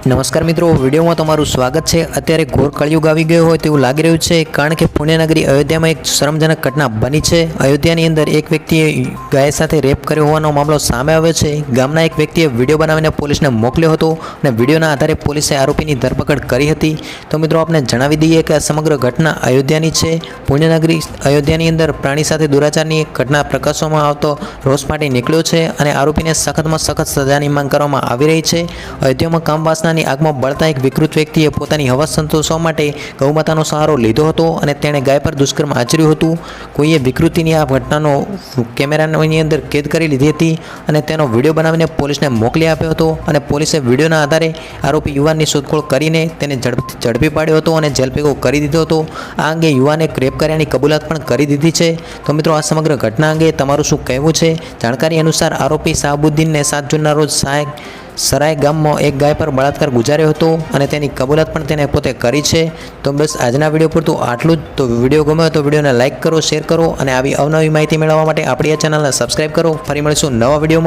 નમસ્કાર મિત્રો, વિડીયોમાં તમારું સ્વાગત છે। અત્યારે ઘોર કળિયુગ આવી ગયો હોય તેવું લાગી રહ્યું છે, કારણ કે પુણ્યનગરી અયોધ્યામાં એક શરમજનક ઘટના બની છે। અયોધ્યાની અંદર એક વ્યક્તિએ ગાય સાથે રેપ કર્યો હોવાનો મામલો સામે આવ્યો છે। ગામના એક વ્યક્તિએ વિડીયો બનાવીને પોલીસને મોકલ્યો હતો અને વિડીયોના આધારે પોલીસે આરોપીની ધરપકડ કરી હતી। તો મિત્રો આપને જણાવી દઈએ કે આ સમગ્ર ઘટના અયોધ્યાની છે। પુણ્યનગરી અયોધ્યાની અંદર પ્રાણી સાથે દુરાચારની એક ઘટના પ્રકાશવામાં આવતો રોષ ફાટી નીકળ્યો છે અને આરોપીને સખતમાં સખત સજાની માંગ કરવામાં આવી રહી છે। અયોધ્યામાં કામવાસના આગમાં બળતા એક વિકૃત વ્યક્તિએ પોતાની હવસ સંતોષવા માટે ગૌમાતાનો સહારો લીધો હતો અને તેણે ગાય પર દુષ્કર્મ આચર્યું હતું। કોઈએ વિકૃતિની આ ઘટનાનો કેમેરાની અંદર કેદ કરી લીધી હતી અને તેનો વિડીયો બનાવીને પોલીસને મોકલી આપ્યો હતો અને પોલીસે વિડીયોના આધારે આરોપી યુવાનની શોધખોળ કરીને તેને ઝડપી પાડ્યો હતો અને જેલ ભેગો કરી દીધો હતો। આ અંગે યુવાને રેપ કર્યાની કબૂલાત પણ કરી દીધી છે। તો મિત્રો આ સમગ્ર ઘટના અંગે તમારું શું કહેવું છે? જાણકારી અનુસાર આરોપી શાહબુદ્દીનને 7 જૂનના રોજ સરાય ગામમાં એક ગાય પર બળાત્કાર ગુજાર્યો હતો અને તેની કબૂલાત પણ તેને પોતે કરી છે। તો બસ આજના વિડીયો પૂરતું આટલું જ। તો વિડીયો ગમ્યો તો વિડીયોને લાઇક કરો, શેર કરો અને આવી અવનવી માહિતી મેળવવા માટે આપણી આ ચેનલને સબસ્ક્રાઈબ કરો। ફરી મળીશું નવા વિડીયોમાં।